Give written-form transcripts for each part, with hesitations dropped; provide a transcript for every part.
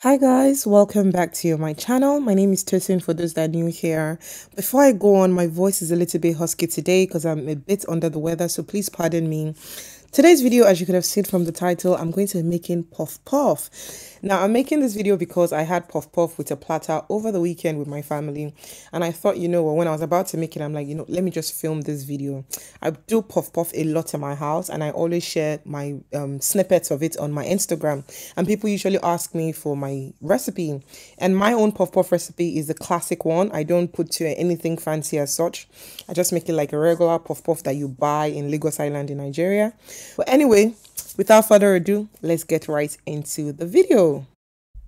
Hi guys, welcome back to my channel. My name is Tosin for those that are new here. Before I go on, my voice is a little bit husky today because I'm a bit under the weather, so please pardon me. Today's video, as you could have seen from the title, I'm going to be making puff puff. Now, I'm making this video because I had puff puff with a platter over the weekend with my family. And I thought, when I was about to make it, I'm like, let me just film this video. I do puff puff a lot in my house and I always share my snippets of it on my Instagram. And people usually ask me for my recipe. And my own puff puff recipe is the classic one. I don't put to anything fancy as such. I just make it like a regular puff puff that you buy in Lagos Island in Nigeria. But anyway, without further ado, let's get right into the video.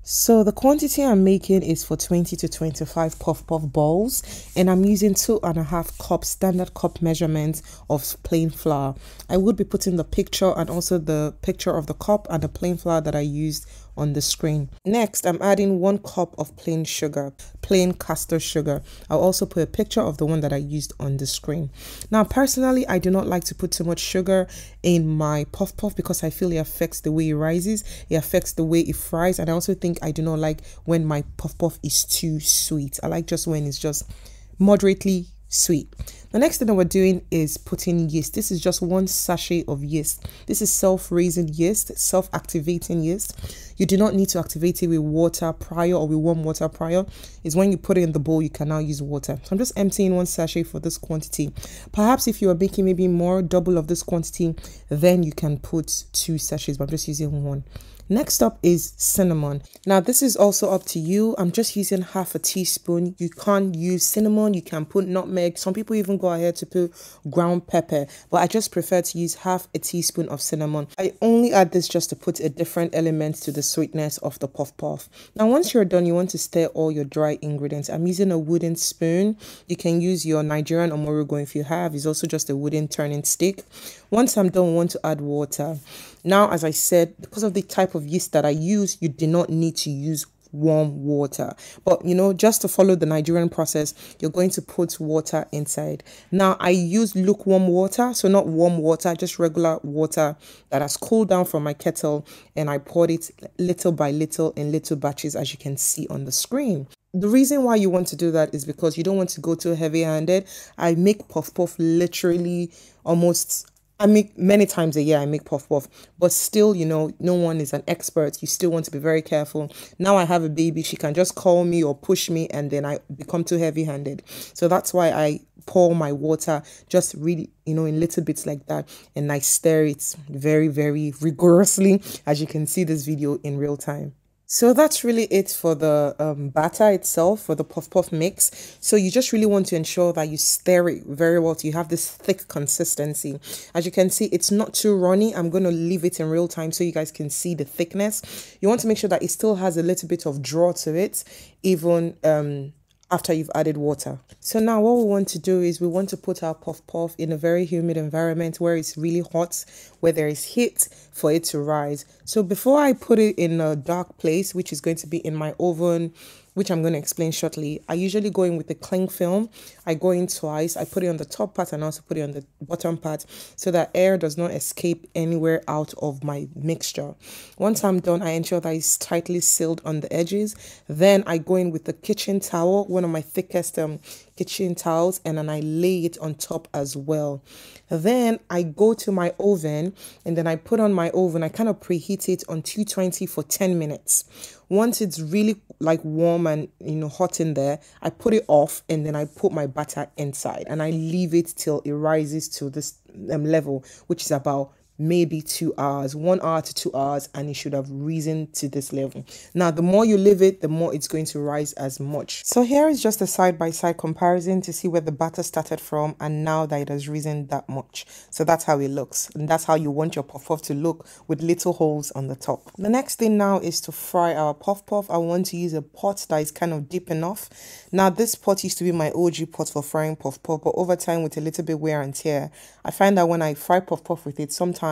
So the quantity I'm making is for 20 to 25 puff puff balls, and I'm using 2.5 cups standard cup measurement of plain flour. I would be putting the picture and also the picture of the cup and the plain flour that I used on the screen. Next, I'm adding 1 cup of plain sugar, plain castor sugar. I'll also put a picture of the one that I used on the screen. Now, personally, I do not like to put too much sugar in my puff puff because I feel it affects the way it rises, it affects the way it fries, and I also think I do not like when my puff puff is too sweet. I like just when it's just moderately sweet. The next thing that we're doing is putting yeast. This is just 1 sachet of yeast. This is self-raising yeast, self-activating yeast. You do not need to activate it with water prior or with warm water prior. It's when you put it in the bowl, you can now use water. So I'm just emptying 1 sachet for this quantity. Perhaps if you are making maybe more, double of this quantity, then you can put 2 sachets, but I'm just using 1. Next up is cinnamon. Now this is also up to you. I'm just using half a teaspoon. You can't use cinnamon, you can put nutmeg. Some people even go ahead to put ground pepper, but I just prefer to use half a teaspoon of cinnamon. I only add this just to put a different element to the sweetness of the puff puff. Now once you're done, you want to stir all your dry ingredients. I'm using a wooden spoon. You can use your Nigerian omorogo if you have. It's also just a wooden turning stick. Once I'm done, I want to add water. Now, as I said, because of the type of yeast that I use, you do not need to use warm water. But, just to follow the Nigerian process, you're going to put water inside. Now, I use lukewarm water, so not warm water, just regular water that has cooled down from my kettle, and I poured it little by little in little batches, as you can see on the screen. The reason why you want to do that is because you don't want to go too heavy-handed. I make puff puff literally almost, I make many times a year, I make puff puff, but still, no one is an expert. You still want to be very careful. Now I have a baby, she can just call me or push me and then I become too heavy handed. So that's why I pour my water just really, in little bits like that. And I stir it very, very rigorously, as you can see this video in real time. So that's really it for the batter itself, for the puff puff mix. So you just really want to ensure that you stir it very well so you have this thick consistency. As you can see, it's not too runny. I'm going to leave it in real time so you guys can see the thickness. You want to make sure that it still has a little bit of draw to it, even after you've added water. So now what we want to do is we want to put our puff puff in a very humid environment where it's really hot, where there is heat for it to rise. So before I put it in a dark place, which is going to be in my oven, which I'm going to explain shortly, I usually go in with the cling film. I go in twice. I put it on the top part and also put it on the bottom part so that air does not escape anywhere out of my mixture. Once I'm done, I ensure that it's tightly sealed on the edges. Then I go in with the kitchen towel, one of my thickest kitchen towels, and then I lay it on top as well. Then I go to my oven and then I put on my oven. I kind of preheat it on 220 for 10 minutes. Once it's really like warm and hot in there, I put it off and then I put my batter inside and I leave it till it rises to this level, which is about maybe 2 hours, 1 hour to 2 hours, and it should have risen to this level. Now, the more you leave it, the more it's going to rise as much. So here is just a side-by-side comparison to see where the batter started from and now that it has risen that much. So that's how it looks, and that's how you want your puff puff to look, with little holes on the top. The next thing now is to fry our puff puff. I want to use a pot that is kind of deep enough. Now, this pot used to be my OG pot for frying puff puff, but over time with a little bit wear and tear, I find that when I fry puff puff with it, sometimes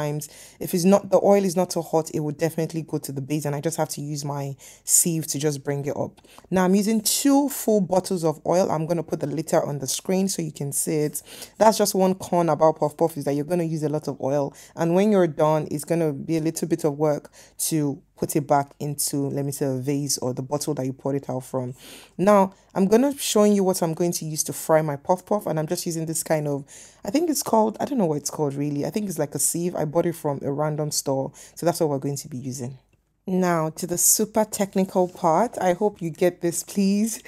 if the oil is not too hot, it would definitely go to the base and I just have to use my sieve to just bring it up. Now I'm using 2 full bottles of oil. I'm going to put the liter on the screen so you can see it. That's just one con about puff puff, is that you're going to use a lot of oil, and when you're done, it's going to be a little bit of work to put it back into, let me say, a vase or the bottle that you poured it out from. Now I'm gonna showing you what I'm going to use to fry my puff puff, and I'm just using this kind of, I think it's called, I don't know what it's called really, I think it's like a sieve. I bought it from a random store, so that's what we're going to be using. Now to the super technical part. I hope you get this, please.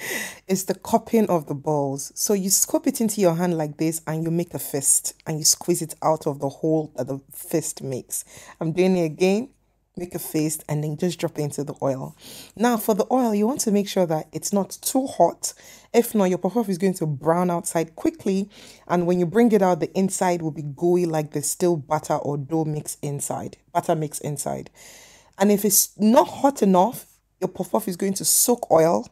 It's the cupping of the balls. So you scoop it into your hand like this and you make a fist and you squeeze it out of the hole that the fist makes. I'm doing it again. Make a fist and then just drop it into the oil. Now for the oil, you want to make sure that it's not too hot. If not, your puff is going to brown outside quickly, and when you bring it out, the inside will be gooey like there's still butter or dough mix inside, butter mix inside. And if it's not hot enough, your puff is going to soak oil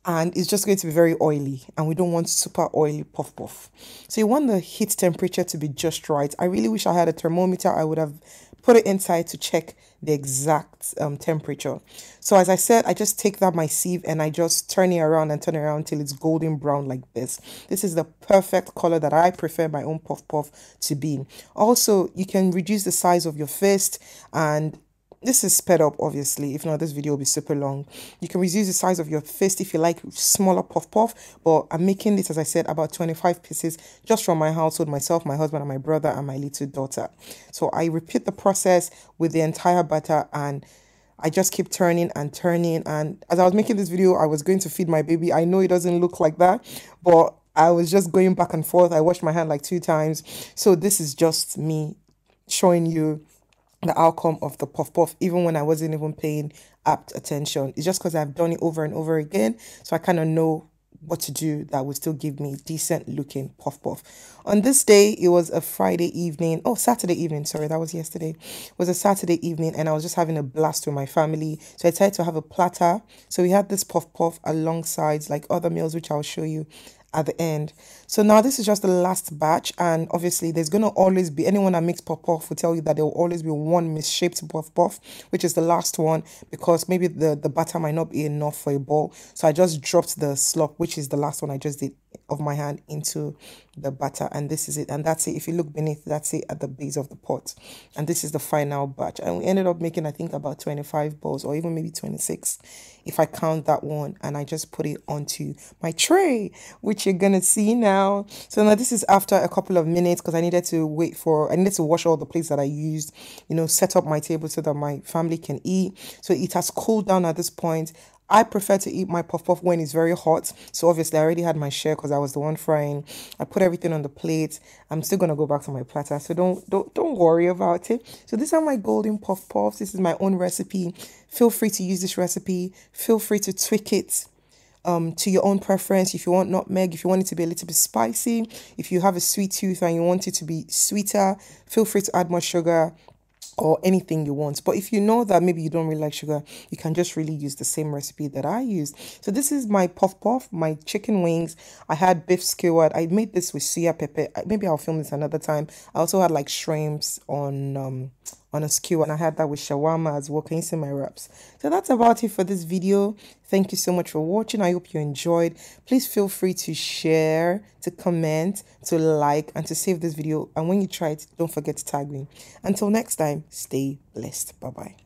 and it's just going to be very oily, and we don't want super oily puff. So you want the heat temperature to be just right. I really wish I had a thermometer. I would have put it inside to check the exact temperature. So as I said, I just take that my sieve and I just turn it around and turn it around till it's golden brown like this. This is the perfect color that I prefer my own puff to be. Also, you can reduce the size of your fist, and this is sped up, obviously. If not, this video will be super long. You can reduce the size of your fist if you like smaller puff, but I'm making this, as I said, about 25 pieces just from my household, myself, my husband, and my brother, and my little daughter. So I repeat the process with the entire batter, and I just keep turning and turning. And as I was making this video, I was going to feed my baby. I know it doesn't look like that, but I was just going back and forth. I washed my hand like 2 times. So this is just me showing you the outcome of the puff, even when I wasn't even paying apt attention. It's just because I've done it over and over again, so I kind of know what to do that would still give me decent looking puff. On this day, it was a Friday evening, Saturday evening, sorry, that was yesterday. It was a Saturday evening, and I was just having a blast with my family, so I decided to have a platter. So we had this puff alongside like other meals, which I'll show you at the end. So now this is just the last batch, and obviously there's going to always be, anyone that makes puff will tell you that there will always be one misshaped puff, which is the last one, because maybe the batter might not be enough for a ball. So I just dropped the slop, which is the last one I just did, of my hand into the batter, and this is it. And that's it. If you look beneath, that's it at the base of the pot, and this is the final batch. And we ended up making, I think, about 25 balls, or even maybe 26 if I count that one. And I just put it onto my tray, which you're gonna see now. So now this is after a couple of minutes, because I needed to wash all the plates that I used, set up my table so that my family can eat. So it has cooled down at this point. I prefer to eat my puff when it's very hot. So obviously I already had my share because I was the one frying. I put everything on the plate. I'm still gonna go back to my platter, so don't worry about it. So these are my golden puff. This is my own recipe. Feel free to use this recipe. Feel free to tweak it to your own preference. If you want nutmeg, if you want it to be a little bit spicy, if you have a sweet tooth and you want it to be sweeter, feel free to add more sugar or anything you want. But if you know that maybe you don't really like sugar, you can just really use the same recipe that I used. So this is my puff, my chicken wings. I had beef skewered. I made this with suya pepper. Maybe I'll film this another time. I also had like shrimps on a skewer, and I had that with shawarma as well. Can you see my wraps? So that's about it for this video. Thank you so much for watching. I hope you enjoyed. Please feel free to share, to comment, to like, and to save this video. And when you try it, don't forget to tag me. Until next time, stay blessed. Bye bye.